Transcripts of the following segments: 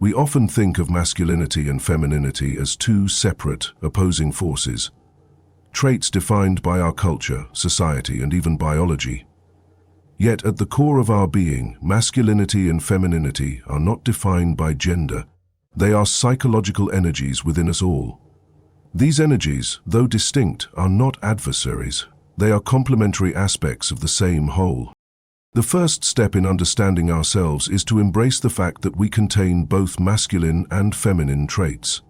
We often think of masculinity and femininity as two separate, opposing forces, traits defined by our culture, society, and even biology. Yet at the core of our being, masculinity and femininity are not defined by gender. They are psychological energies within us all. These energies, though distinct, are not adversaries. They are complementary aspects of the same whole. The first step in understanding ourselves is to embrace the fact that we contain both masculine and feminine traits.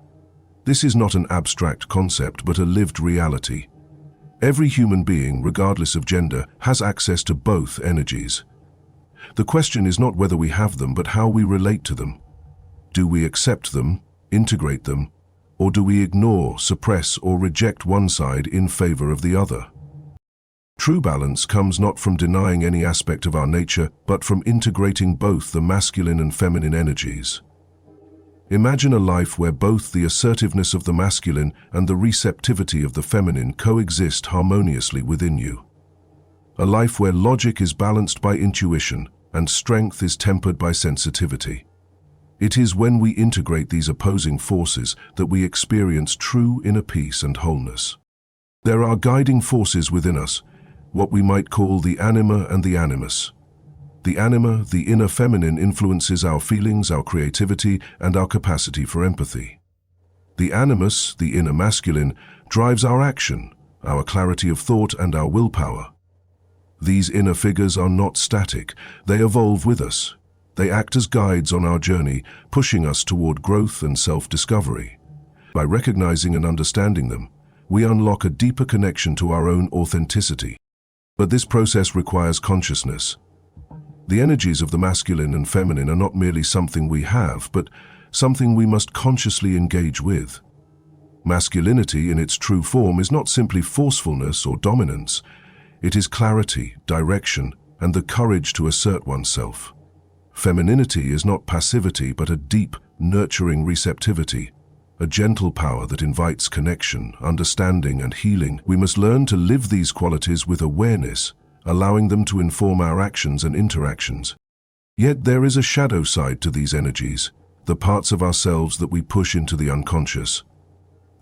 This is not an abstract concept, but a lived reality. Every human being, regardless of gender, has access to both energies. The question is not whether we have them, but how we relate to them. Do we accept them, integrate them, or do we ignore, suppress, or reject one side in favor of the other? True balance comes not from denying any aspect of our nature, but from integrating both the masculine and feminine energies. Imagine a life where both the assertiveness of the masculine and the receptivity of the feminine coexist harmoniously within you. A life where logic is balanced by intuition and strength is tempered by sensitivity. It is when we integrate these opposing forces that we experience true inner peace and wholeness. There are guiding forces within us, what we might call the anima and the animus. The anima, the inner feminine, influences our feelings, our creativity, and our capacity for empathy. The animus, the inner masculine, drives our action, our clarity of thought, and our willpower. These inner figures are not static. They evolve with us. They act as guides on our journey, pushing us toward growth and self-discovery. By recognizing and understanding them, we unlock a deeper connection to our own authenticity. But this process requires consciousness. The energies of the masculine and feminine are not merely something we have, but something we must consciously engage with. Masculinity in its true form is not simply forcefulness or dominance. It is clarity, direction, and the courage to assert oneself. Femininity is not passivity, but a deep, nurturing receptivity, a gentle power that invites connection, understanding, and healing. We must learn to live these qualities with awareness, allowing them to inform our actions and interactions. Yet there is a shadow side to these energies, the parts of ourselves that we push into the unconscious.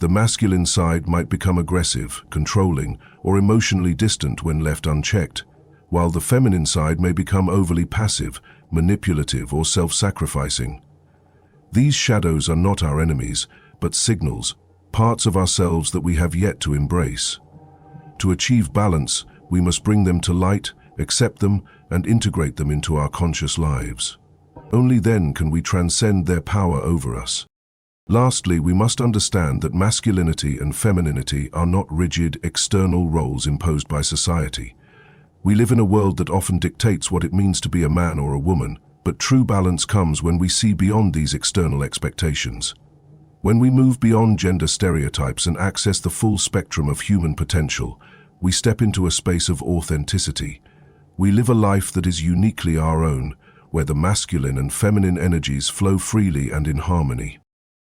The masculine side might become aggressive, controlling, or emotionally distant when left unchecked, while the feminine side may become overly passive, manipulative, or self-sacrificing. These shadows are not our enemies, but signals, parts of ourselves that we have yet to embrace. To achieve balance, we must bring them to light, accept them, and integrate them into our conscious lives. Only then can we transcend their power over us. Lastly, we must understand that masculinity and femininity are not rigid, external roles imposed by society. We live in a world that often dictates what it means to be a man or a woman, but true balance comes when we see beyond these external expectations. When we move beyond gender stereotypes and access the full spectrum of human potential, we step into a space of authenticity. We live a life that is uniquely our own, where the masculine and feminine energies flow freely and in harmony.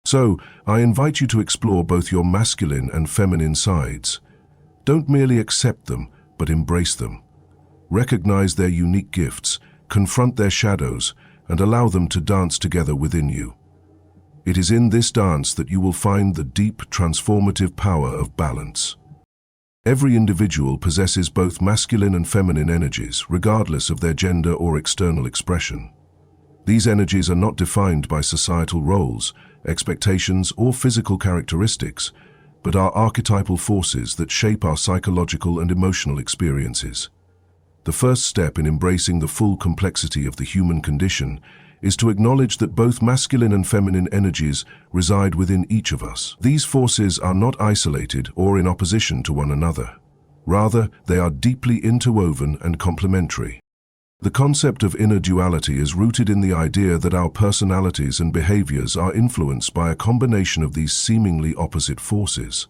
So, I invite you to explore both your masculine and feminine sides. Don't merely accept them, but embrace them. Recognize their unique gifts, confront their shadows, and allow them to dance together within you. It is in this dance that you will find the deep, transformative power of balance. Every individual possesses both masculine and feminine energies, regardless of their gender or external expression. These energies are not defined by societal roles, expectations, or physical characteristics, but are archetypal forces that shape our psychological and emotional experiences. The first step in embracing the full complexity of the human condition is to acknowledge that both masculine and feminine energies reside within each of us. These forces are not isolated or in opposition to one another. Rather, they are deeply interwoven and complementary. The concept of inner duality is rooted in the idea that our personalities and behaviors are influenced by a combination of these seemingly opposite forces.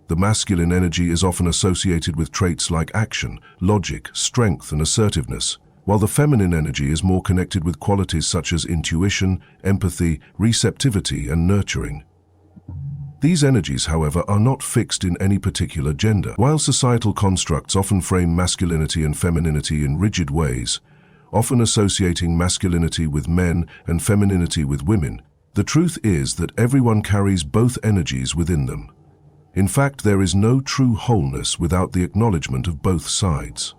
The masculine energy is often associated with traits like action, logic, strength, and assertiveness, while the feminine energy is more connected with qualities such as intuition, empathy, receptivity, and nurturing. These energies, however, are not fixed in any particular gender. While societal constructs often frame masculinity and femininity in rigid ways, often associating masculinity with men and femininity with women, The truth is that everyone carries both energies within them. In fact, there is no true wholeness without the acknowledgement of both sides.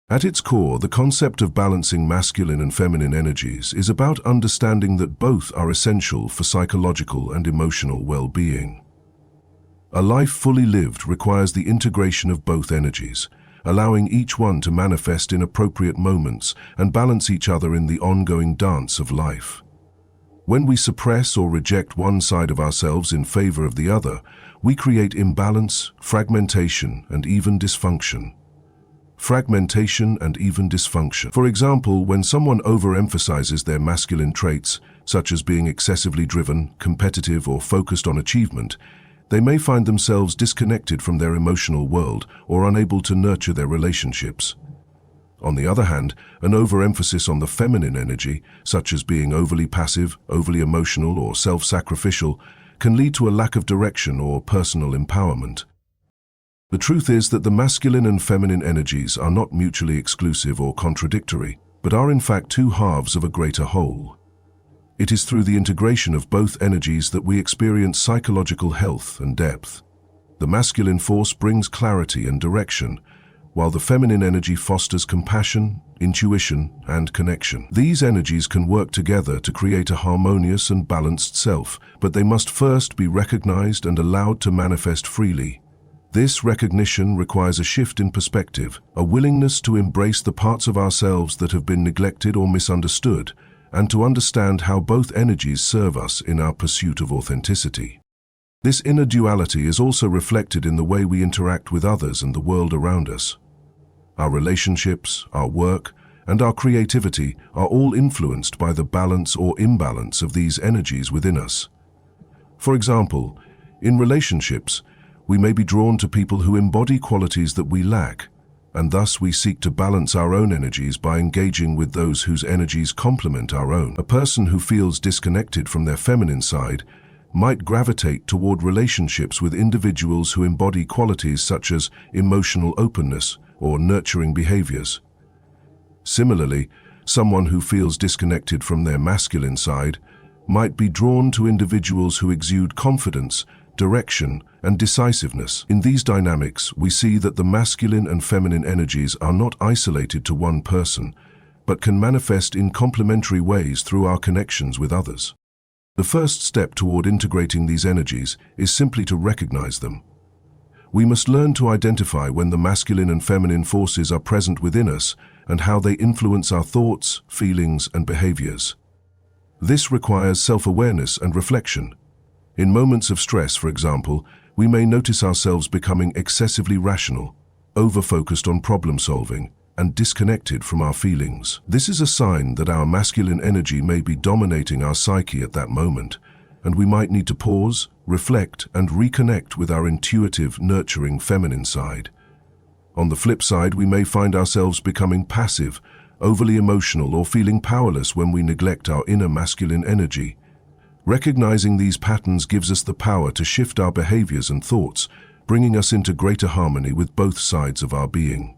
At its core, the concept of balancing masculine and feminine energies is about understanding that both are essential for psychological and emotional well-being. A life fully lived requires the integration of both energies, allowing each one to manifest in appropriate moments and balance each other in the ongoing dance of life. When we suppress or reject one side of ourselves in favor of the other, we create imbalance, fragmentation, and even dysfunction. Fragmentation and even dysfunction. For example, when someone overemphasizes their masculine traits, such as being excessively driven, competitive, or focused on achievement, they may find themselves disconnected from their emotional world or unable to nurture their relationships. On the other hand, an overemphasis on the feminine energy, such as being overly passive, overly emotional, or self-sacrificial, can lead to a lack of direction or personal empowerment. The truth is that the masculine and feminine energies are not mutually exclusive or contradictory, but are in fact two halves of a greater whole. It is through the integration of both energies that we experience psychological health and depth. The masculine force brings clarity and direction, while the feminine energy fosters compassion, intuition, and connection. These energies can work together to create a harmonious and balanced self, but they must first be recognized and allowed to manifest freely. This recognition requires a shift in perspective, a willingness to embrace the parts of ourselves that have been neglected or misunderstood, and to understand how both energies serve us in our pursuit of authenticity. This inner duality is also reflected in the way we interact with others and the world around us. Our relationships, our work, and our creativity are all influenced by the balance or imbalance of these energies within us. For example, in relationships, we may be drawn to people who embody qualities that we lack, and thus we seek to balance our own energies by engaging with those whose energies complement our own. A person who feels disconnected from their feminine side might gravitate toward relationships with individuals who embody qualities such as emotional openness or nurturing behaviors. Similarly, someone who feels disconnected from their masculine side might be drawn to individuals who exude confidence, direction, and decisiveness. In these dynamics, we see that the masculine and feminine energies are not isolated to one person, but can manifest in complementary ways through our connections with others. The first step toward integrating these energies is simply to recognize them. We must learn to identify when the masculine and feminine forces are present within us and how they influence our thoughts, feelings, and behaviors. This requires self-awareness and reflection. In moments of stress, for example, we may notice ourselves becoming excessively rational, over-focused on problem-solving, and disconnected from our feelings. This is a sign that our masculine energy may be dominating our psyche at that moment, and we might need to pause, reflect, and reconnect with our intuitive, nurturing feminine side. On the flip side, we may find ourselves becoming passive, overly emotional, or feeling powerless when we neglect our inner masculine energy. Recognizing these patterns gives us the power to shift our behaviors and thoughts, bringing us into greater harmony with both sides of our being.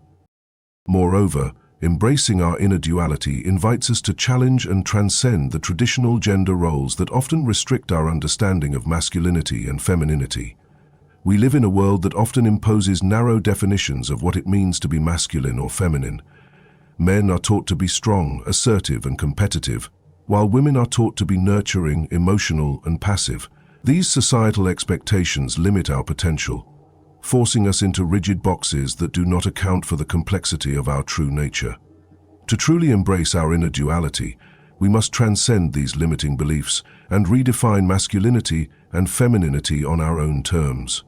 Moreover, embracing our inner duality invites us to challenge and transcend the traditional gender roles that often restrict our understanding of masculinity and femininity. We live in a world that often imposes narrow definitions of what it means to be masculine or feminine. Men are taught to be strong, assertive, and competitive, while women are taught to be nurturing, emotional, and passive. These societal expectations limit our potential, forcing us into rigid boxes that do not account for the complexity of our true nature. To truly embrace our inner duality, we must transcend these limiting beliefs and redefine masculinity and femininity on our own terms.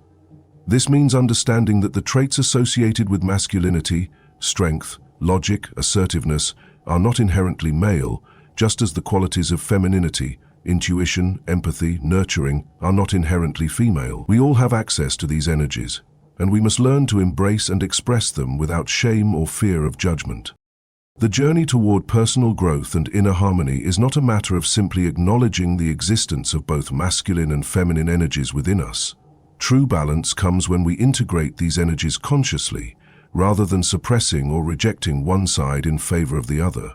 This means understanding that the traits associated with masculinity, strength, logic, assertiveness, are not inherently male, just as the qualities of femininity, intuition, empathy, nurturing, are not inherently female. We all have access to these energies, and we must learn to embrace and express them without shame or fear of judgment. The journey toward personal growth and inner harmony is not a matter of simply acknowledging the existence of both masculine and feminine energies within us. True balance comes when we integrate these energies consciously, rather than suppressing or rejecting one side in favor of the other.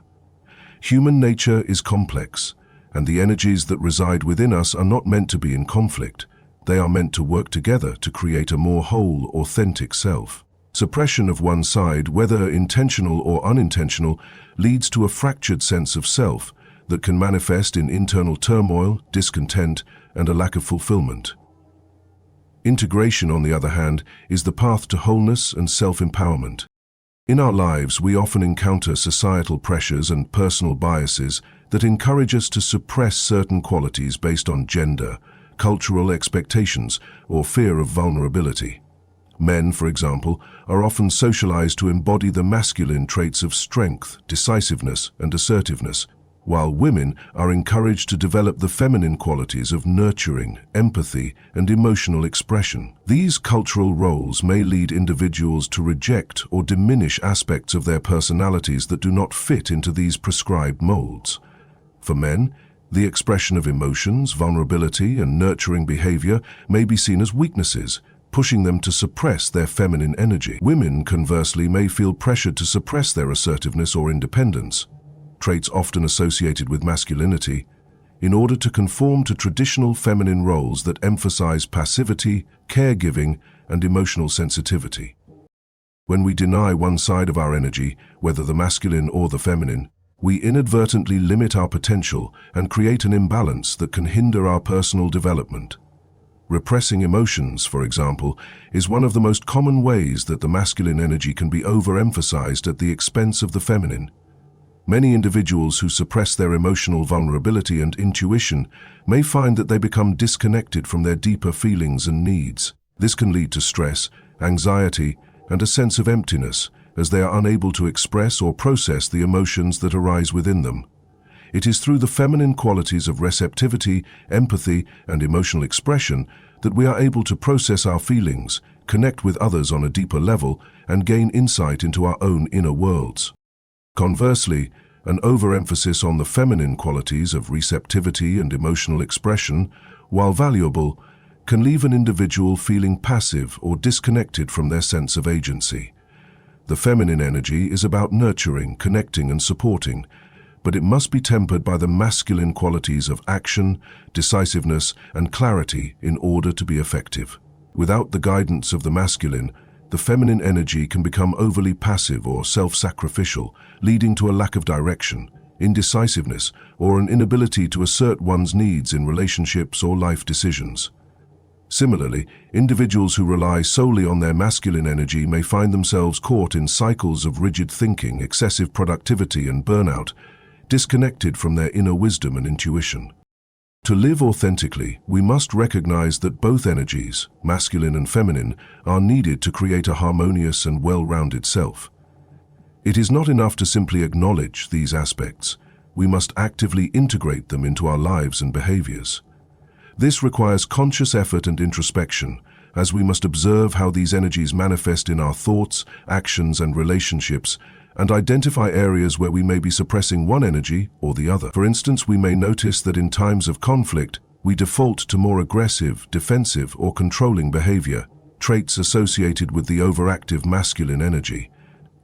Human nature is complex, and the energies that reside within us are not meant to be in conflict. They are meant to work together to create a more whole, authentic self. Suppression of one side, whether intentional or unintentional, leads to a fractured sense of self that can manifest in internal turmoil, discontent, and a lack of fulfillment. Integration, on the other hand, is the path to wholeness and self-empowerment. In our lives, we often encounter societal pressures and personal biases that encourage us to suppress certain qualities based on gender, cultural expectations, or fear of vulnerability. Men, for example, are often socialized to embody the masculine traits of strength, decisiveness, and assertiveness, while women are encouraged to develop the feminine qualities of nurturing, empathy, and emotional expression. These cultural roles may lead individuals to reject or diminish aspects of their personalities that do not fit into these prescribed molds. For men, the expression of emotions, vulnerability, and nurturing behavior may be seen as weaknesses, pushing them to suppress their feminine energy. Women, conversely, may feel pressured to suppress their assertiveness or independence, traits often associated with masculinity, in order to conform to traditional feminine roles that emphasize passivity, caregiving, and emotional sensitivity. When we deny one side of our energy, whether the masculine or the feminine, we inadvertently limit our potential and create an imbalance that can hinder our personal development. Repressing emotions, for example, is one of the most common ways that the masculine energy can be overemphasized at the expense of the feminine. Many individuals who suppress their emotional vulnerability and intuition may find that they become disconnected from their deeper feelings and needs. This can lead to stress, anxiety, and a sense of emptiness, as they are unable to express or process the emotions that arise within them. It is through the feminine qualities of receptivity, empathy, and emotional expression that we are able to process our feelings, connect with others on a deeper level, and gain insight into our own inner worlds. Conversely, an overemphasis on the feminine qualities of receptivity and emotional expression, while valuable, can leave an individual feeling passive or disconnected from their sense of agency. The feminine energy is about nurturing, connecting, and supporting, but it must be tempered by the masculine qualities of action, decisiveness, and clarity in order to be effective. Without the guidance of the masculine, the feminine energy can become overly passive or self-sacrificial, leading to a lack of direction, indecisiveness, or an inability to assert one's needs in relationships or life decisions. Similarly, individuals who rely solely on their masculine energy may find themselves caught in cycles of rigid thinking, excessive productivity, and burnout, disconnected from their inner wisdom and intuition. To live authentically, we must recognize that both energies, masculine and feminine, are needed to create a harmonious and well-rounded self. It is not enough to simply acknowledge these aspects. We must actively integrate them into our lives and behaviors. This requires conscious effort and introspection, as we must observe how these energies manifest in our thoughts, actions, and relationships, and identify areas where we may be suppressing one energy or the other. For instance, we may notice that in times of conflict, we default to more aggressive, defensive, or controlling behavior, traits associated with the overactive masculine energy.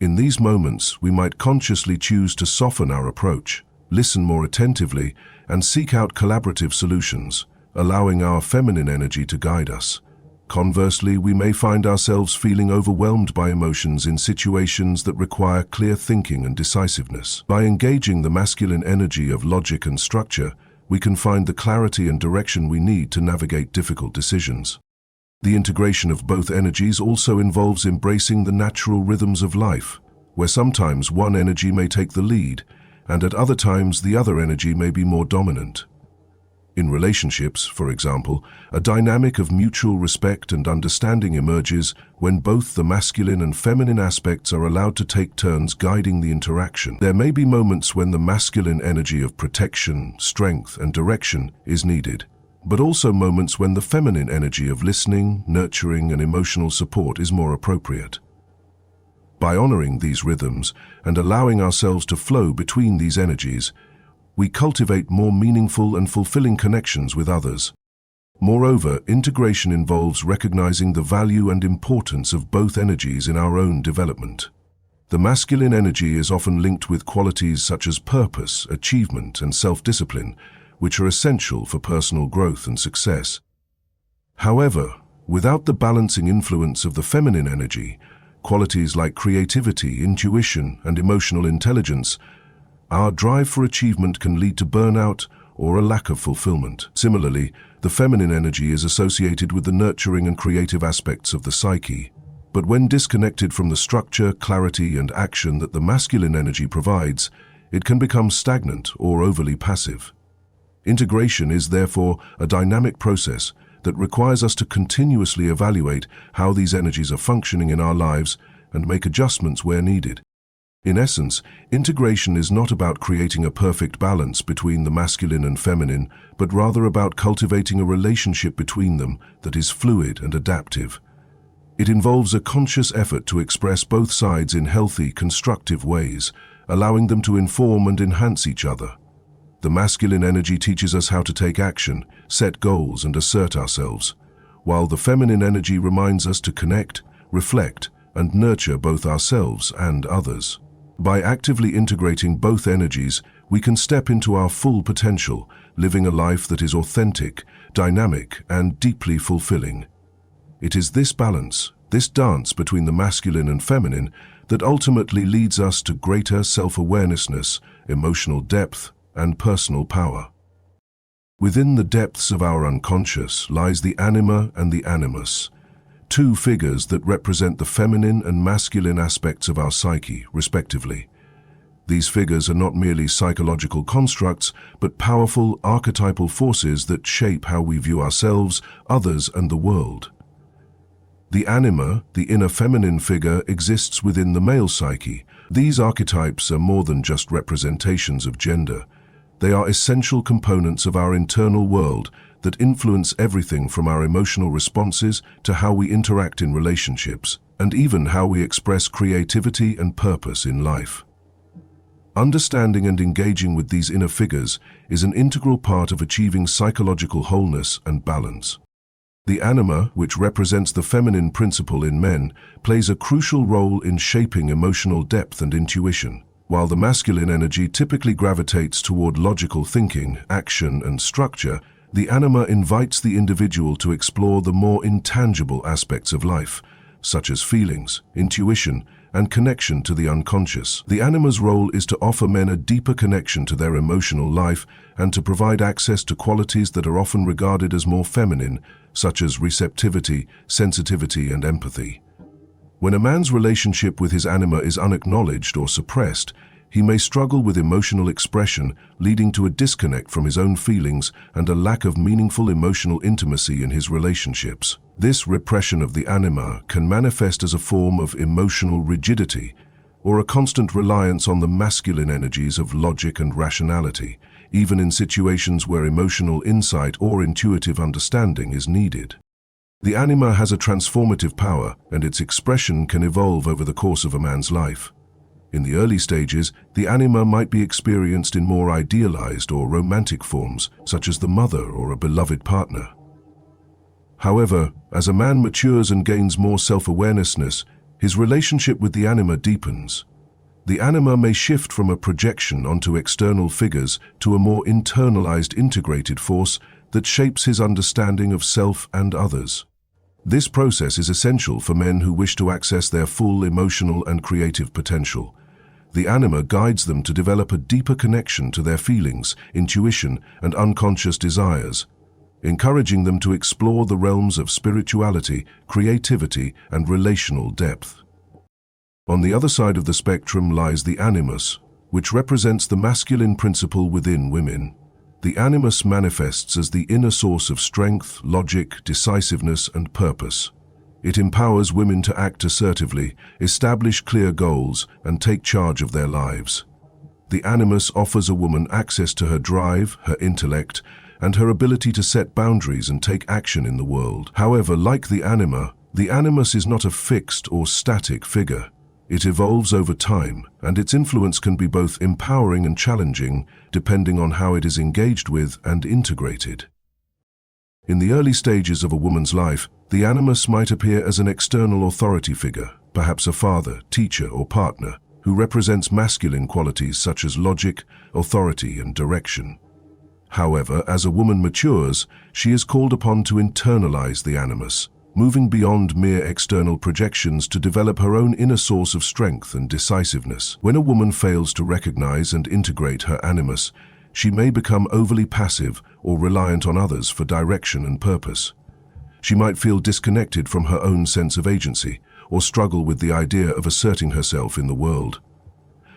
In these moments, we might consciously choose to soften our approach, listen more attentively, and seek out collaborative solutions, allowing our feminine energy to guide us. Conversely, we may find ourselves feeling overwhelmed by emotions in situations that require clear thinking and decisiveness. By engaging the masculine energy of logic and structure, we can find the clarity and direction we need to navigate difficult decisions. The integration of both energies also involves embracing the natural rhythms of life, where sometimes one energy may take the lead, and at other times the other energy may be more dominant. In relationships, for example, a dynamic of mutual respect and understanding emerges when both the masculine and feminine aspects are allowed to take turns guiding the interaction. There may be moments when the masculine energy of protection, strength, and direction is needed, but also moments when the feminine energy of listening, nurturing, and emotional support is more appropriate. By honoring these rhythms and allowing ourselves to flow between these energies, we cultivate more meaningful and fulfilling connections with others. Moreover, integration involves recognizing the value and importance of both energies in our own development. The masculine energy is often linked with qualities such as purpose, achievement, and self-discipline, which are essential for personal growth and success. However, without the balancing influence of the feminine energy, qualities like creativity, intuition, and emotional intelligence, our drive for achievement can lead to burnout or a lack of fulfillment. Similarly, the feminine energy is associated with the nurturing and creative aspects of the psyche. But when disconnected from the structure, clarity, and action that the masculine energy provides, it can become stagnant or overly passive. Integration is therefore a dynamic process that requires us to continuously evaluate how these energies are functioning in our lives and make adjustments where needed. In essence, integration is not about creating a perfect balance between the masculine and feminine, but rather about cultivating a relationship between them that is fluid and adaptive. It involves a conscious effort to express both sides in healthy, constructive ways, allowing them to inform and enhance each other. The masculine energy teaches us how to take action, set goals, and assert ourselves, while the feminine energy reminds us to connect, reflect, and nurture both ourselves and others. By actively integrating both energies, we can step into our full potential, living a life that is authentic, dynamic, and deeply fulfilling. It is this balance, this dance between the masculine and feminine, that ultimately leads us to greater self-awareness, emotional depth, and personal power. Within the depths of our unconscious lies the anima and the animus, two figures that represent the feminine and masculine aspects of our psyche, respectively. These figures are not merely psychological constructs, but powerful archetypal forces that shape how we view ourselves, others, and the world. The anima, the inner feminine figure, exists within the male psyche. These archetypes are more than just representations of gender. They are essential components of our internal world that influence everything from our emotional responses to how we interact in relationships, and even how we express creativity and purpose in life. Understanding and engaging with these inner figures is an integral part of achieving psychological wholeness and balance. The anima, which represents the feminine principle in men, plays a crucial role in shaping emotional depth and intuition, while the masculine energy typically gravitates toward logical thinking, action, and structure. The anima invites the individual to explore the more intangible aspects of life, such as feelings, intuition, and connection to the unconscious. The anima's role is to offer men a deeper connection to their emotional life and to provide access to qualities that are often regarded as more feminine, such as receptivity, sensitivity, and empathy. When a man's relationship with his anima is unacknowledged or suppressed, he may struggle with emotional expression, leading to a disconnect from his own feelings and a lack of meaningful emotional intimacy in his relationships. This repression of the anima can manifest as a form of emotional rigidity or a constant reliance on the masculine energies of logic and rationality, even in situations where emotional insight or intuitive understanding is needed. The anima has a transformative power, and its expression can evolve over the course of a man's life. In the early stages, the anima might be experienced in more idealized or romantic forms, such as the mother or a beloved partner. However, as a man matures and gains more self-awareness, his relationship with the anima deepens. The anima may shift from a projection onto external figures to a more internalized, integrated force that shapes his understanding of self and others. This process is essential for men who wish to access their full emotional and creative potential. The anima guides them to develop a deeper connection to their feelings, intuition, and unconscious desires, encouraging them to explore the realms of spirituality, creativity, and relational depth. On the other side of the spectrum lies the animus, which represents the masculine principle within women. The animus manifests as the inner source of strength, logic, decisiveness, and purpose. It empowers women to act assertively, establish clear goals, and take charge of their lives. The animus offers a woman access to her drive, her intellect, and her ability to set boundaries and take action in the world. However, like the anima, the animus is not a fixed or static figure. It evolves over time, and its influence can be both empowering and challenging, depending on how it is engaged with and integrated. In the early stages of a woman's life, the animus might appear as an external authority figure, perhaps a father, teacher, or partner, who represents masculine qualities such as logic, authority, and direction. However, as a woman matures, she is called upon to internalize the animus, moving beyond mere external projections to develop her own inner source of strength and decisiveness. When a woman fails to recognize and integrate her animus, she may become overly passive or reliant on others for direction and purpose. She might feel disconnected from her own sense of agency, or struggle with the idea of asserting herself in the world.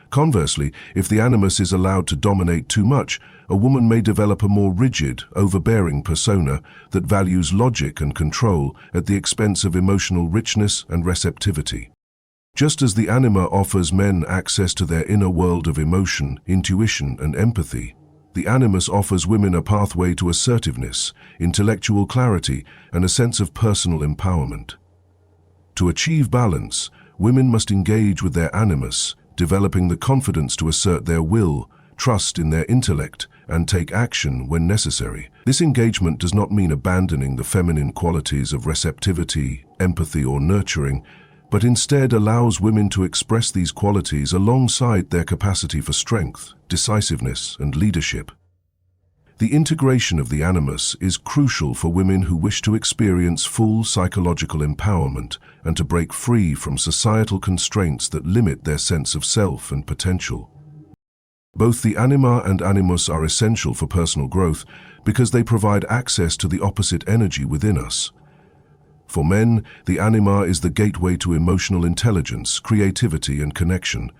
Conversely, if the animus is allowed to dominate too much, a woman may develop a more rigid, overbearing persona that values logic and control at the expense of emotional richness and receptivity. Just as the anima offers men access to their inner world of emotion, intuition, and empathy, the animus offers women a pathway to assertiveness, intellectual clarity, and a sense of personal empowerment. To achieve balance, women must engage with their animus, developing the confidence to assert their will, trust in their intellect, and take action when necessary. This engagement does not mean abandoning the feminine qualities of receptivity, empathy, or nurturing, but instead allows women to express these qualities alongside their capacity for strength, decisiveness, and leadership. The integration of the animus is crucial for women who wish to experience full psychological empowerment and to break free from societal constraints that limit their sense of self and potential. Both the anima and animus are essential for personal growth because they provide access to the opposite energy within us. For men, the anima is the gateway to emotional intelligence, creativity, and connection.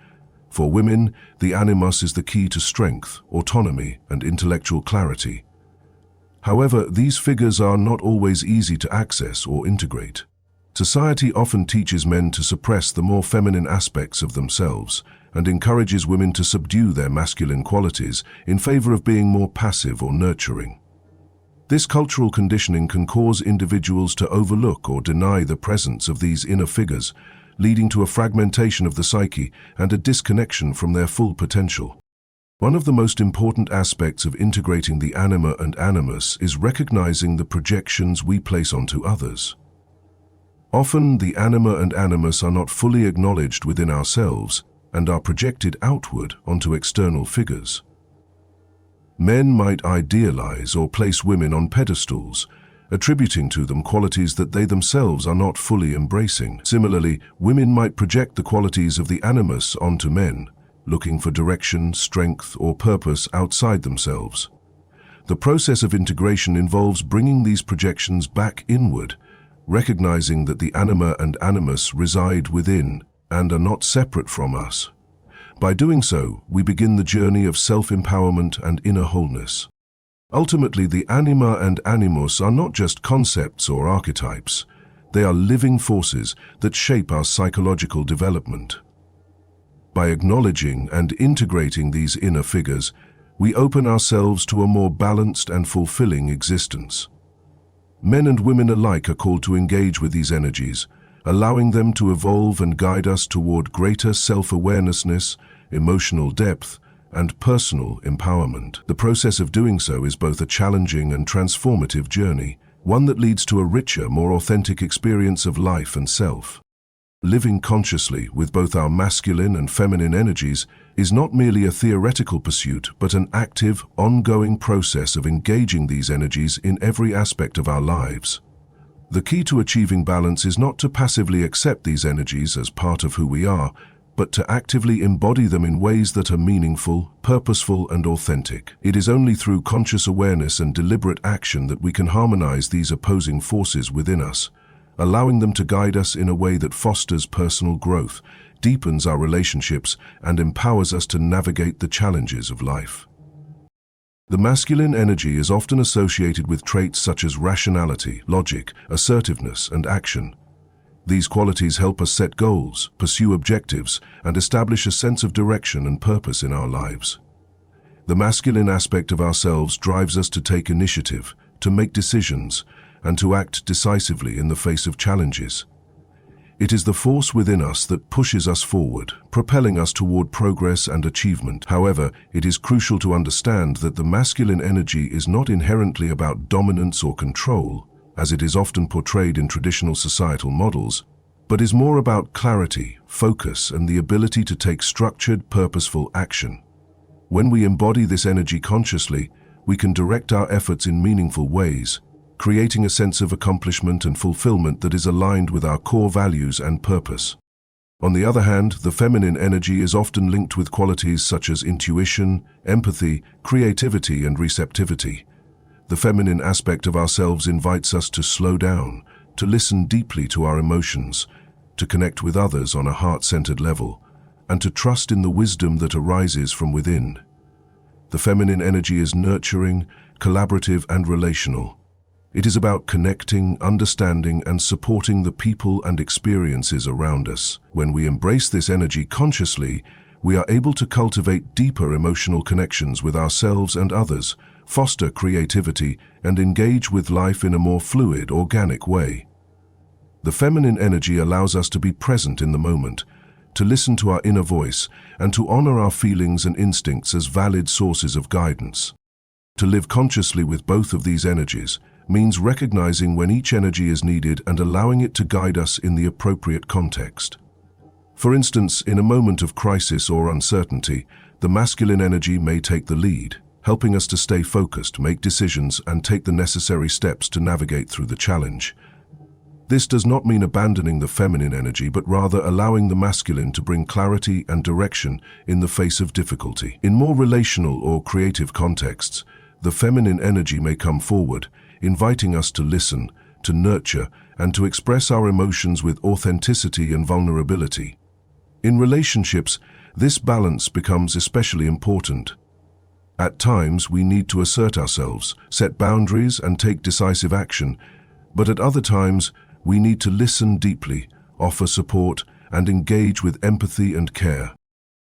For women, the animus is the key to strength, autonomy, and intellectual clarity. However, these figures are not always easy to access or integrate. Society often teaches men to suppress the more feminine aspects of themselves and encourages women to subdue their masculine qualities in favor of being more passive or nurturing. This cultural conditioning can cause individuals to overlook or deny the presence of these inner figures, leading to a fragmentation of the psyche and a disconnection from their full potential. One of the most important aspects of integrating the anima and animus is recognizing the projections we place onto others. Often, the anima and animus are not fully acknowledged within ourselves and are projected outward onto external figures. Men might idealize or place women on pedestals, attributing to them qualities that they themselves are not fully embracing. Similarly, women might project the qualities of the animus onto men, looking for direction, strength, or purpose outside themselves. The process of integration involves bringing these projections back inward, recognizing that the anima and animus reside within and are not separate from us. By doing so, we begin the journey of self-empowerment and inner wholeness. Ultimately, the anima and animus are not just concepts or archetypes. They are living forces that shape our psychological development. By acknowledging and integrating these inner figures, we open ourselves to a more balanced and fulfilling existence. Men and women alike are called to engage with these energies, allowing them to evolve and guide us toward greater self-awareness, emotional depth, and personal empowerment. The process of doing so is both a challenging and transformative journey, one that leads to a richer, more authentic experience of life and self. Living consciously with both our masculine and feminine energies is not merely a theoretical pursuit, but an active, ongoing process of engaging these energies in every aspect of our lives. The key to achieving balance is not to passively accept these energies as part of who we are, but to actively embody them in ways that are meaningful, purposeful, and authentic. It is only through conscious awareness and deliberate action that we can harmonize these opposing forces within us, allowing them to guide us in a way that fosters personal growth, deepens our relationships, and empowers us to navigate the challenges of life. The masculine energy is often associated with traits such as rationality, logic, assertiveness, and action. These qualities help us set goals, pursue objectives, and establish a sense of direction and purpose in our lives. The masculine aspect of ourselves drives us to take initiative, to make decisions, and to act decisively in the face of challenges. It is the force within us that pushes us forward, propelling us toward progress and achievement. However, it is crucial to understand that the masculine energy is not inherently about dominance or control, as it is often portrayed in traditional societal models, but is more about clarity, focus, and the ability to take structured, purposeful action. When we embody this energy consciously, we can direct our efforts in meaningful ways, creating a sense of accomplishment and fulfillment that is aligned with our core values and purpose. On the other hand, the feminine energy is often linked with qualities such as intuition, empathy, creativity, and receptivity. The feminine aspect of ourselves invites us to slow down, to listen deeply to our emotions, to connect with others on a heart-centered level, and to trust in the wisdom that arises from within. The feminine energy is nurturing, collaborative, and relational. It is about connecting, understanding, and supporting the people and experiences around us. When we embrace this energy consciously, we are able to cultivate deeper emotional connections with ourselves and others, foster creativity, and engage with life in a more fluid, organic way. The feminine energy allows us to be present in the moment, to listen to our inner voice, and to honor our feelings and instincts as valid sources of guidance. To live consciously with both of these energies means recognizing when each energy is needed and allowing it to guide us in the appropriate context. For instance, in a moment of crisis or uncertainty, the masculine energy may take the lead, helping us to stay focused, make decisions, and take the necessary steps to navigate through the challenge. This does not mean abandoning the feminine energy, but rather allowing the masculine to bring clarity and direction in the face of difficulty. In more relational or creative contexts, the feminine energy may come forward, inviting us to listen, to nurture, and to express our emotions with authenticity and vulnerability. In relationships, this balance becomes especially important. At times, we need to assert ourselves, set boundaries, and take decisive action, but at other times, we need to listen deeply, offer support, and engage with empathy and care.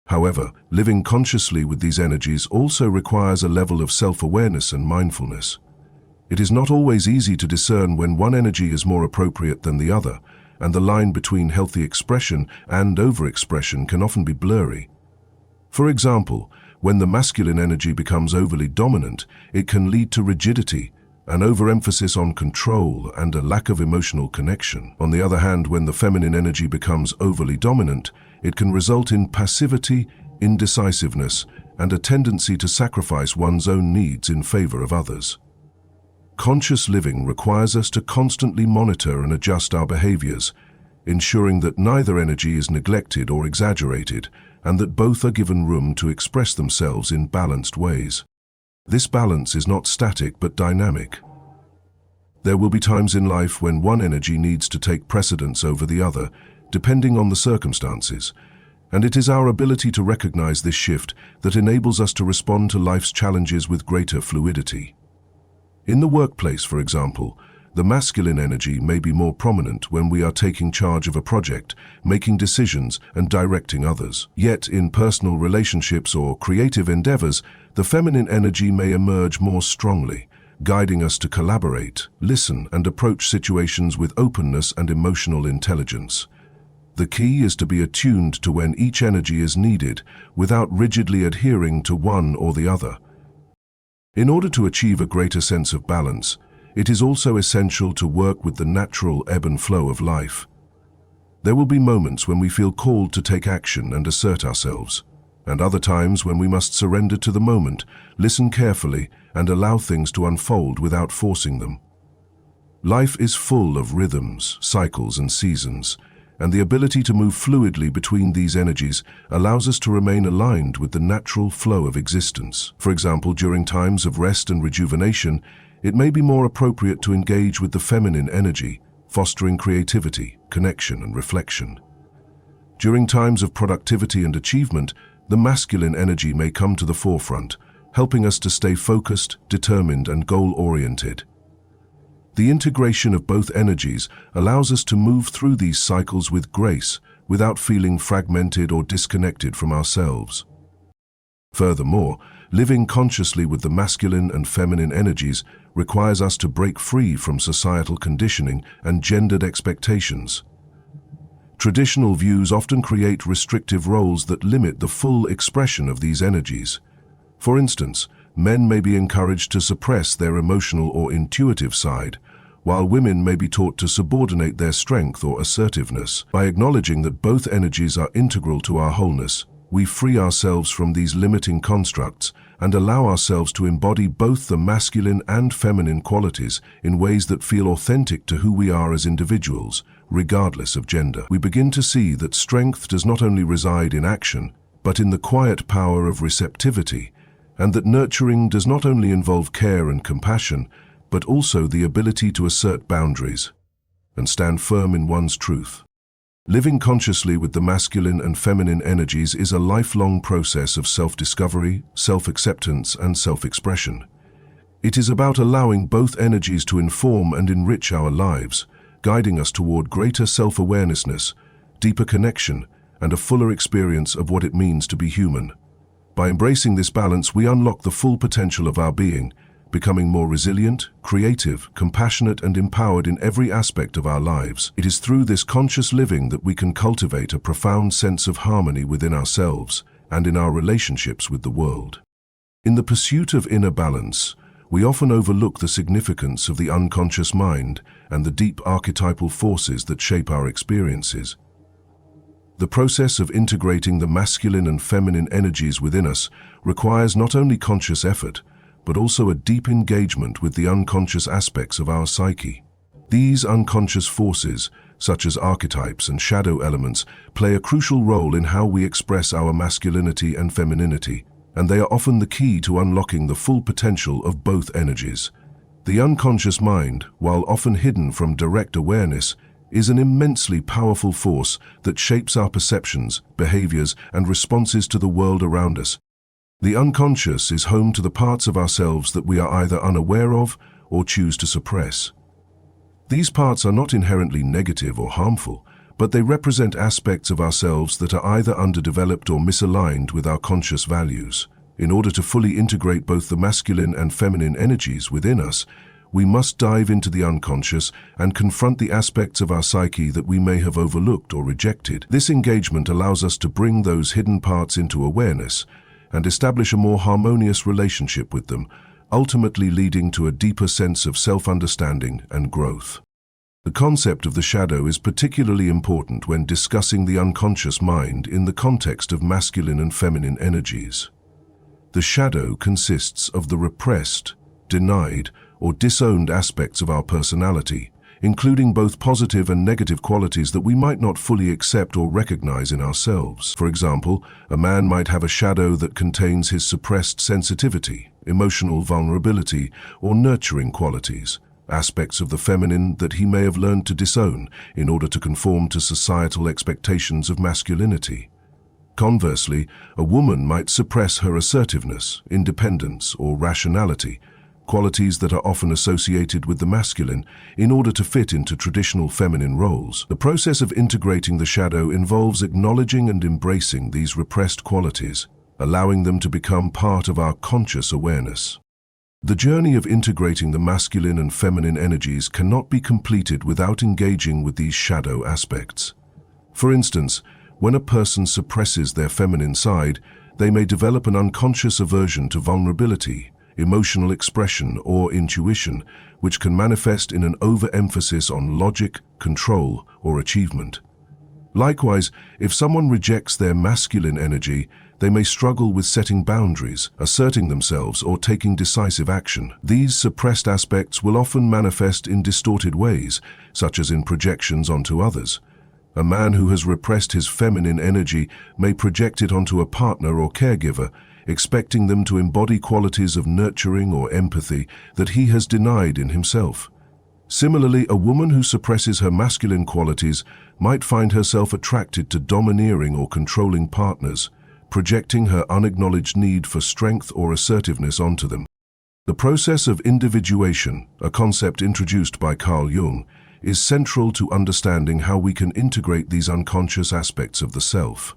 However, living consciously with these energies also requires a level of self-awareness and mindfulness. It is not always easy to discern when one energy is more appropriate than the other, and the line between healthy expression and overexpression can often be blurry. For example, when the masculine energy becomes overly dominant, it can lead to rigidity, an overemphasis on control, and a lack of emotional connection. On the other hand, when the feminine energy becomes overly dominant, it can result in passivity, indecisiveness, and a tendency to sacrifice one's own needs in favor of others. Conscious living requires us to constantly monitor and adjust our behaviors, ensuring that neither energy is neglected or exaggerated, and that both are given room to express themselves in balanced ways. This balance is not static but dynamic. There will be times in life when one energy needs to take precedence over the other, depending on the circumstances, and it is our ability to recognize this shift that enables us to respond to life's challenges with greater fluidity. In the workplace, for example, the masculine energy may be more prominent when we are taking charge of a project, making decisions, and directing others. Yet, in personal relationships or creative endeavors, the feminine energy may emerge more strongly, guiding us to collaborate, listen, and approach situations with openness and emotional intelligence. The key is to be attuned to when each energy is needed, without rigidly adhering to one or the other. In order to achieve a greater sense of balance, it is also essential to work with the natural ebb and flow of life. There will be moments when we feel called to take action and assert ourselves, and other times when we must surrender to the moment, listen carefully, and allow things to unfold without forcing them. Life is full of rhythms, cycles, and seasons, and the ability to move fluidly between these energies allows us to remain aligned with the natural flow of existence. For example, during times of rest and rejuvenation, it may be more appropriate to engage with the feminine energy, fostering creativity, connection, and reflection. During times of productivity and achievement, the masculine energy may come to the forefront, helping us to stay focused, determined, and goal-oriented. The integration of both energies allows us to move through these cycles with grace, without feeling fragmented or disconnected from ourselves. Furthermore, living consciously with the masculine and feminine energies requires us to break free from societal conditioning and gendered expectations. Traditional views often create restrictive roles that limit the full expression of these energies. For instance, men may be encouraged to suppress their emotional or intuitive side, while women may be taught to subordinate their strength or assertiveness. By acknowledging that both energies are integral to our wholeness, we free ourselves from these limiting constructs and allow ourselves to embody both the masculine and feminine qualities in ways that feel authentic to who we are as individuals, regardless of gender. We begin to see that strength does not only reside in action, but in the quiet power of receptivity, and that nurturing does not only involve care and compassion, but also the ability to assert boundaries and stand firm in one's truth. Living consciously with the masculine and feminine energies is a lifelong process of self-discovery, self-acceptance, and self-expression. It is about allowing both energies to inform and enrich our lives, guiding us toward greater self-awareness, deeper connection, and a fuller experience of what it means to be human. By embracing this balance, we unlock the full potential of our being, becoming more resilient, creative, compassionate, and empowered in every aspect of our lives. It is through this conscious living that we can cultivate a profound sense of harmony within ourselves and in our relationships with the world. In the pursuit of inner balance, we often overlook the significance of the unconscious mind and the deep archetypal forces that shape our experiences. The process of integrating the masculine and feminine energies within us requires not only conscious effort, but also a deep engagement with the unconscious aspects of our psyche. These unconscious forces, such as archetypes and shadow elements, play a crucial role in how we express our masculinity and femininity, and they are often the key to unlocking the full potential of both energies. The unconscious mind, while often hidden from direct awareness, is an immensely powerful force that shapes our perceptions, behaviors, and responses to the world around us. The unconscious is home to the parts of ourselves that we are either unaware of or choose to suppress. These parts are not inherently negative or harmful, but they represent aspects of ourselves that are either underdeveloped or misaligned with our conscious values. In order to fully integrate both the masculine and feminine energies within us, we must dive into the unconscious and confront the aspects of our psyche that we may have overlooked or rejected. This engagement allows us to bring those hidden parts into awareness and establish a more harmonious relationship with them, ultimately leading to a deeper sense of self-understanding and growth. The concept of the shadow is particularly important when discussing the unconscious mind in the context of masculine and feminine energies. The shadow consists of the repressed, denied, or disowned aspects of our personality, including both positive and negative qualities that we might not fully accept or recognize in ourselves. For example, a man might have a shadow that contains his suppressed sensitivity, emotional vulnerability, or nurturing qualities, aspects of the feminine that he may have learned to disown in order to conform to societal expectations of masculinity. Conversely, a woman might suppress her assertiveness, independence, or rationality, qualities that are often associated with the masculine, in order to fit into traditional feminine roles. The process of integrating the shadow involves acknowledging and embracing these repressed qualities, allowing them to become part of our conscious awareness. The journey of integrating the masculine and feminine energies cannot be completed without engaging with these shadow aspects. For instance, when a person suppresses their feminine side, they may develop an unconscious aversion to vulnerability, emotional expression, or intuition, which can manifest in an overemphasis on logic, control, or achievement. Likewise, if someone rejects their masculine energy, they may struggle with setting boundaries, asserting themselves, or taking decisive action. These suppressed aspects will often manifest in distorted ways, such as in projections onto others. A man who has repressed his feminine energy may project it onto a partner or caregiver, expecting them to embody qualities of nurturing or empathy that he has denied in himself. Similarly, a woman who suppresses her masculine qualities might find herself attracted to domineering or controlling partners, projecting her unacknowledged need for strength or assertiveness onto them. The process of individuation, a concept introduced by Carl Jung, is central to understanding how we can integrate these unconscious aspects of the self.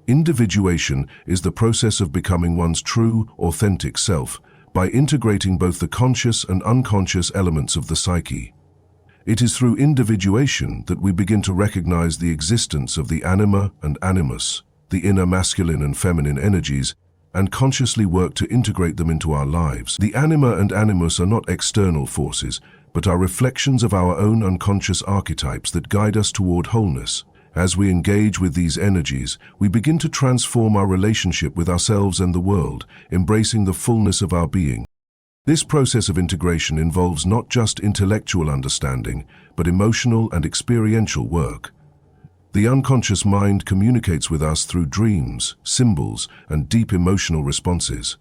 Individuation is the process of becoming one's true, authentic self by integrating both the conscious and unconscious elements of the psyche. It is through individuation that we begin to recognize the existence of the anima and animus, the inner masculine and feminine energies, and consciously work to integrate them into our lives. The anima and animus are not external forces, but are reflections of our own unconscious archetypes that guide us toward wholeness, As we engage with these energies, we begin to transform our relationship with ourselves and the world, embracing the fullness of our being. This process of integration involves not just intellectual understanding, but emotional and experiential work. The unconscious mind communicates with us through dreams, symbols, and deep emotional responses.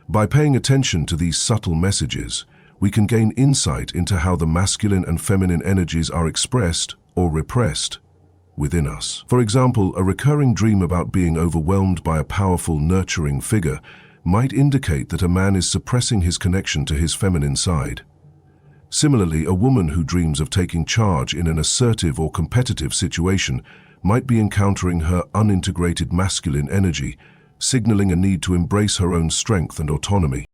By paying attention to these subtle messages, we can gain insight into how the masculine and feminine energies are expressed or repressed within us. For example, a recurring dream about being overwhelmed by a powerful, nurturing figure might indicate that a man is suppressing his connection to his feminine side. Similarly, a woman who dreams of taking charge in an assertive or competitive situation might be encountering her unintegrated masculine energy, signaling a need to embrace her own strength and autonomy.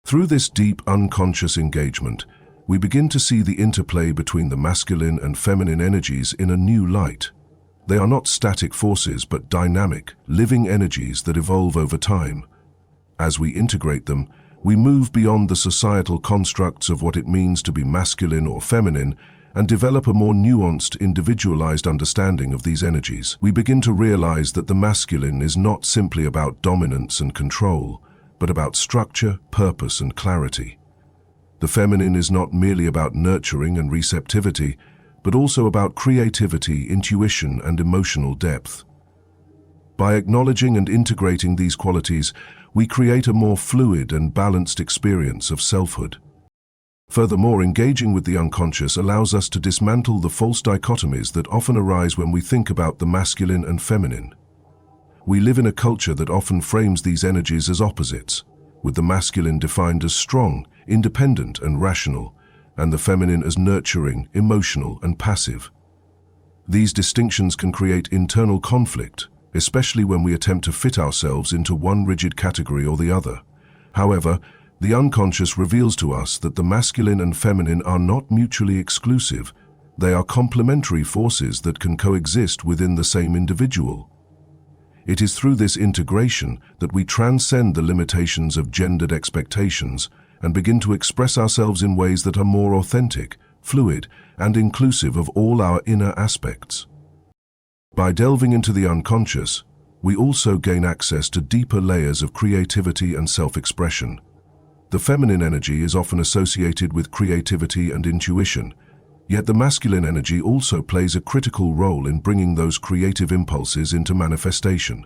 Through this deep, unconscious engagement, we begin to see the interplay between the masculine and feminine energies in a new light. They are not static forces, but dynamic, living energies that evolve over time. As we integrate them, we move beyond the societal constructs of what it means to be masculine or feminine and develop a more nuanced, individualized understanding of these energies. We begin to realize that the masculine is not simply about dominance and control, but about structure, purpose, and clarity. The feminine is not merely about nurturing and receptivity, but also about creativity, intuition, and emotional depth. By acknowledging and integrating these qualities, we create a more fluid and balanced experience of selfhood. Furthermore, engaging with the unconscious allows us to dismantle the false dichotomies that often arise when we think about the masculine and feminine. We live in a culture that often frames these energies as opposites, with the masculine defined as strong, independent, and rational, and the feminine as nurturing, emotional, and passive. These distinctions can create internal conflict, especially when we attempt to fit ourselves into one rigid category or the other. However, the unconscious reveals to us that the masculine and feminine are not mutually exclusive. They are complementary forces that can coexist within the same individual. It is through this integration that we transcend the limitations of gendered expectations and begin to express ourselves in ways that are more authentic, fluid, and inclusive of all our inner aspects. By delving into the unconscious, we also gain access to deeper layers of creativity and self-expression. The feminine energy is often associated with creativity and intuition, yet the masculine energy also plays a critical role in bringing those creative impulses into manifestation.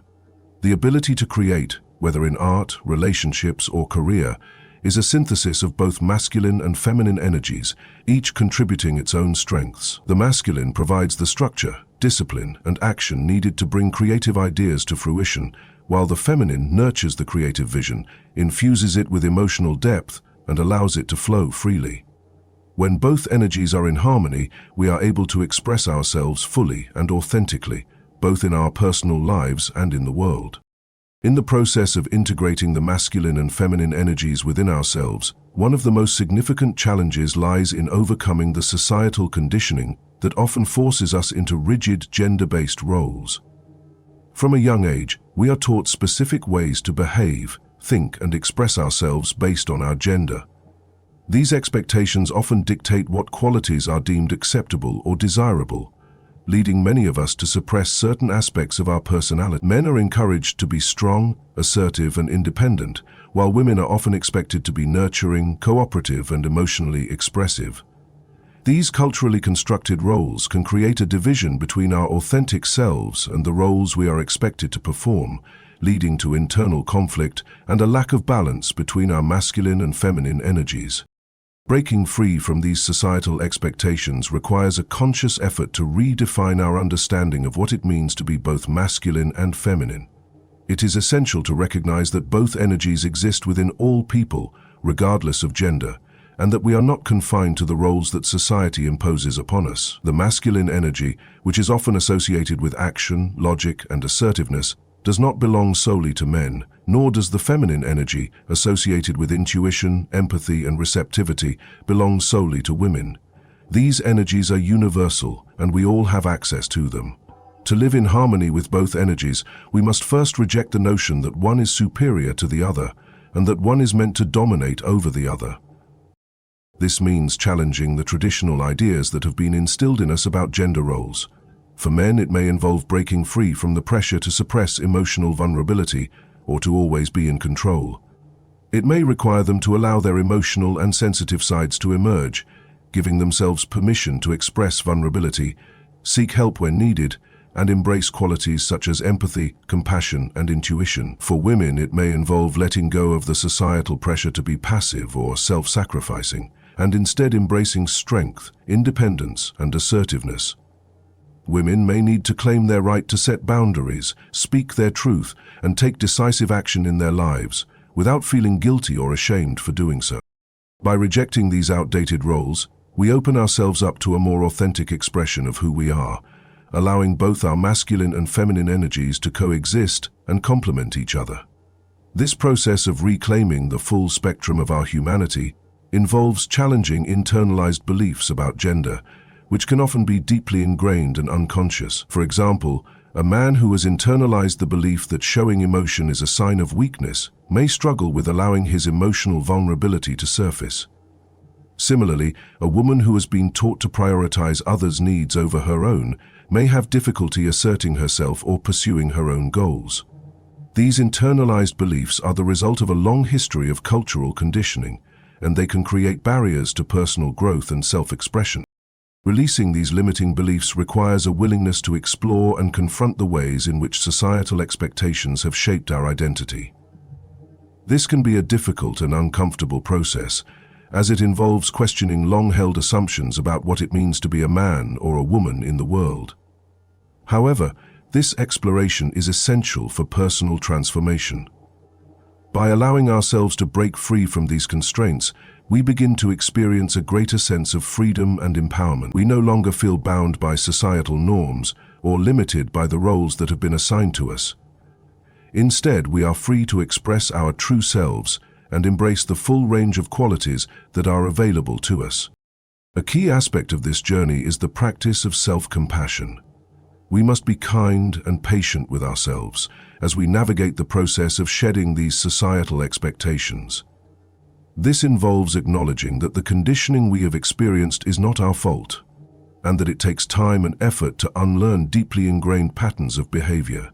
The ability to create, whether in art, relationships, or career, is a synthesis of both masculine and feminine energies, each contributing its own strengths. The masculine provides the structure, discipline, and action needed to bring creative ideas to fruition, while the feminine nurtures the creative vision, infuses it with emotional depth, and allows it to flow freely. When both energies are in harmony, we are able to express ourselves fully and authentically, both in our personal lives and in the world. In the process of integrating the masculine and feminine energies within ourselves, one of the most significant challenges lies in overcoming the societal conditioning that often forces us into rigid gender-based roles. From a young age, we are taught specific ways to behave, think, and express ourselves based on our gender. These expectations often dictate what qualities are deemed acceptable or desirable, leading many of us to suppress certain aspects of our personality. Men are encouraged to be strong, assertive, and independent, while women are often expected to be nurturing, cooperative, and emotionally expressive. These culturally constructed roles can create a division between our authentic selves and the roles we are expected to perform, leading to internal conflict and a lack of balance between our masculine and feminine energies. Breaking free from these societal expectations requires a conscious effort to redefine our understanding of what it means to be both masculine and feminine. It is essential to recognize that both energies exist within all people, regardless of gender, and that we are not confined to the roles that society imposes upon us. The masculine energy, which is often associated with action, logic, and assertiveness, does not belong solely to men, nor does the feminine energy, associated with intuition, empathy, and receptivity, belong solely to women. These energies are universal, and we all have access to them. To live in harmony with both energies, we must first reject the notion that one is superior to the other, and that one is meant to dominate over the other. This means challenging the traditional ideas that have been instilled in us about gender roles. For men, it may involve breaking free from the pressure to suppress emotional vulnerability or to always be in control. It may require them to allow their emotional and sensitive sides to emerge, giving themselves permission to express vulnerability, seek help when needed, and embrace qualities such as empathy, compassion, and intuition. For women, it may involve letting go of the societal pressure to be passive or self-sacrificing, and instead embracing strength, independence, and assertiveness. Women may need to claim their right to set boundaries, speak their truth, and take decisive action in their lives, without feeling guilty or ashamed for doing so. By rejecting these outdated roles, we open ourselves up to a more authentic expression of who we are, allowing both our masculine and feminine energies to coexist and complement each other. This process of reclaiming the full spectrum of our humanity involves challenging internalized beliefs about gender, which can often be deeply ingrained and unconscious. For example, a man who has internalized the belief that showing emotion is a sign of weakness may struggle with allowing his emotional vulnerability to surface. Similarly, a woman who has been taught to prioritize others' needs over her own may have difficulty asserting herself or pursuing her own goals. These internalized beliefs are the result of a long history of cultural conditioning, and they can create barriers to personal growth and self-expression. Releasing these limiting beliefs requires a willingness to explore and confront the ways in which societal expectations have shaped our identity. This can be a difficult and uncomfortable process, as it involves questioning long-held assumptions about what it means to be a man or a woman in the world. However, this exploration is essential for personal transformation. By allowing ourselves to break free from these constraints, we begin to experience a greater sense of freedom and empowerment. We no longer feel bound by societal norms or limited by the roles that have been assigned to us. Instead, we are free to express our true selves and embrace the full range of qualities that are available to us. A key aspect of this journey is the practice of self-compassion. We must be kind and patient with ourselves as we navigate the process of shedding these societal expectations. This involves acknowledging that the conditioning we have experienced is not our fault, and that it takes time and effort to unlearn deeply ingrained patterns of behavior.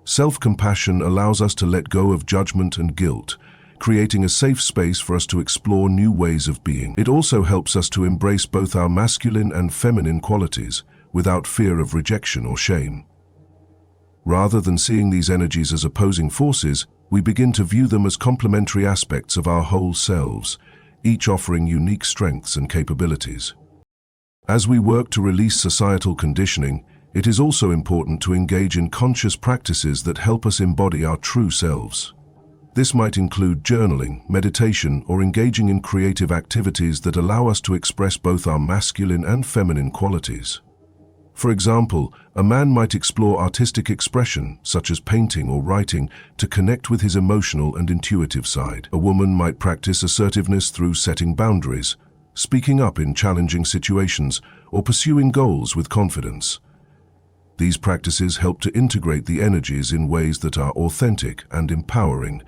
Self-compassion allows us to let go of judgment and guilt, creating a safe space for us to explore new ways of being. It also helps us to embrace both our masculine and feminine qualities, without fear of rejection or shame. Rather than seeing these energies as opposing forces, we begin to view them as complementary aspects of our whole selves, each offering unique strengths and capabilities. As we work to release societal conditioning, it is also important to engage in conscious practices that help us embody our true selves. This might include journaling, meditation, or engaging in creative activities that allow us to express both our masculine and feminine qualities. For example, a man might explore artistic expression, such as painting or writing, to connect with his emotional and intuitive side. A woman might practice assertiveness through setting boundaries, speaking up in challenging situations, or pursuing goals with confidence. These practices help to integrate the energies in ways that are authentic and empowering,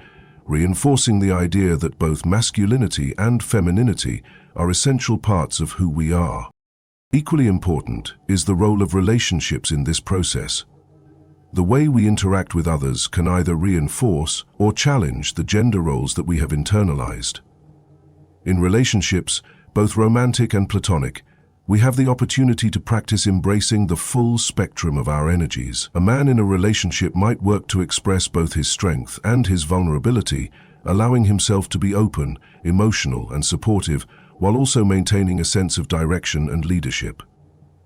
reinforcing the idea that both masculinity and femininity are essential parts of who we are. Equally important is the role of relationships in this process. The way we interact with others can either reinforce or challenge the gender roles that we have internalized. In relationships, both romantic and platonic, we have the opportunity to practice embracing the full spectrum of our energies. A man in a relationship might work to express both his strength and his vulnerability, allowing himself to be open, emotional, and supportive, while also maintaining a sense of direction and leadership.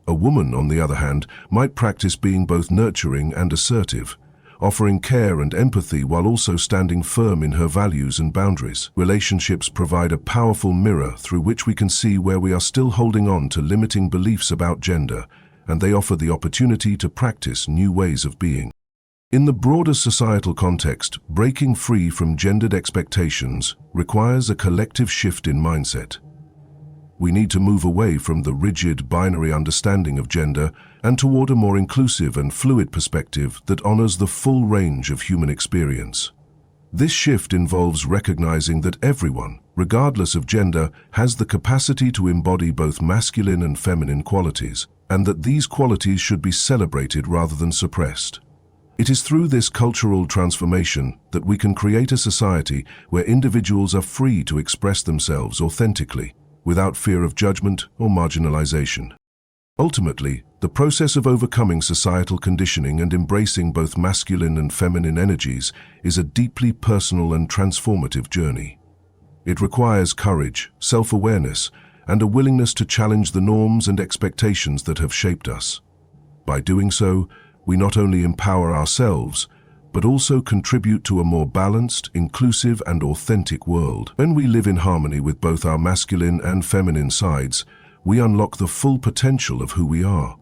A woman, on the other hand, might practice being both nurturing and assertive, offering care and empathy while also standing firm in her values and boundaries. Relationships provide a powerful mirror through which we can see where we are still holding on to limiting beliefs about gender, and they offer the opportunity to practice new ways of being. In the broader societal context, breaking free from gendered expectations requires a collective shift in mindset. We need to move away from the rigid, binary understanding of gender and toward a more inclusive and fluid perspective that honors the full range of human experience. This shift involves recognizing that everyone, regardless of gender, has the capacity to embody both masculine and feminine qualities, and that these qualities should be celebrated rather than suppressed. It is through this cultural transformation that we can create a society where individuals are free to express themselves authentically, without fear of judgment or marginalization. Ultimately, the process of overcoming societal conditioning and embracing both masculine and feminine energies is a deeply personal and transformative journey. It requires courage, self-awareness, and a willingness to challenge the norms and expectations that have shaped us. By doing so, we not only empower ourselves, but also contribute to a more balanced, inclusive, and authentic world. When we live in harmony with both our masculine and feminine sides, we unlock the full potential of who we are,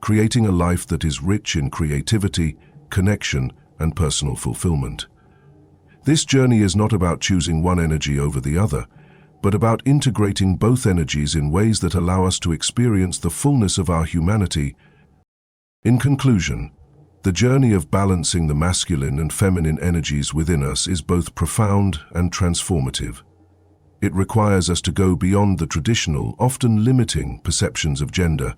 creating a life that is rich in creativity, connection, and personal fulfillment. This journey is not about choosing one energy over the other, but about integrating both energies in ways that allow us to experience the fullness of our humanity. In conclusion, the journey of balancing the masculine and feminine energies within us is both profound and transformative. It requires us to go beyond the traditional, often limiting perceptions of gender,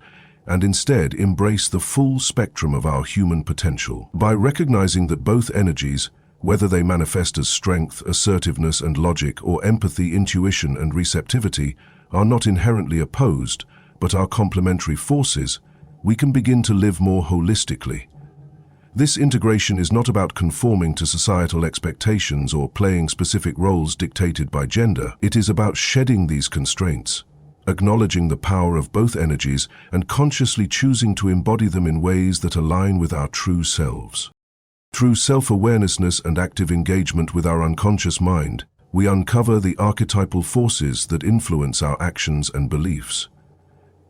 and instead embrace the full spectrum of our human potential. By recognizing that both energies, whether they manifest as strength, assertiveness and logic, or empathy, intuition and receptivity, are not inherently opposed, but are complementary forces, we can begin to live more holistically. This integration is not about conforming to societal expectations or playing specific roles dictated by gender. It is about shedding these constraints, acknowledging the power of both energies, and consciously choosing to embody them in ways that align with our true selves. Through self-awareness and active engagement with our unconscious mind, we uncover the archetypal forces that influence our actions and beliefs.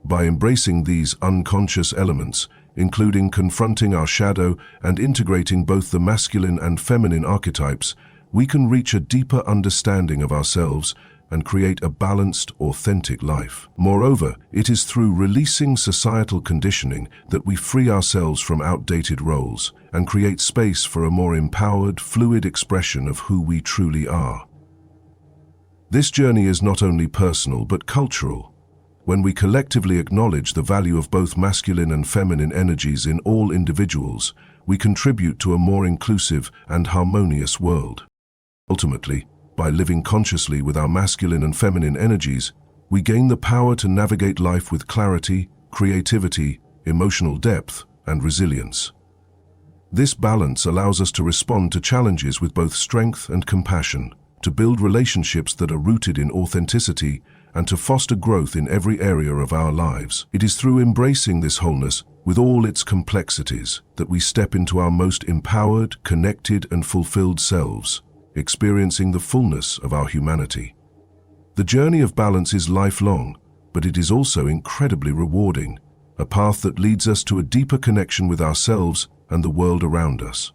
By embracing these unconscious elements, including confronting our shadow and integrating both the masculine and feminine archetypes, we can reach a deeper understanding of ourselves and create a balanced, authentic life. Moreover, it is through releasing societal conditioning that we free ourselves from outdated roles and create space for a more empowered, fluid expression of who we truly are. This journey is not only personal but cultural. When we collectively acknowledge the value of both masculine and feminine energies in all individuals, we contribute to a more inclusive and harmonious world. Ultimately, by living consciously with our masculine and feminine energies, we gain the power to navigate life with clarity, creativity, emotional depth, and resilience. This balance allows us to respond to challenges with both strength and compassion, to build relationships that are rooted in authenticity, and to foster growth in every area of our lives. It is through embracing this wholeness, with all its complexities, that we step into our most empowered, connected, and fulfilled selves, experiencing the fullness of our humanity. The journey of balance is lifelong, but it is also incredibly rewarding, a path that leads us to a deeper connection with ourselves and the world around us.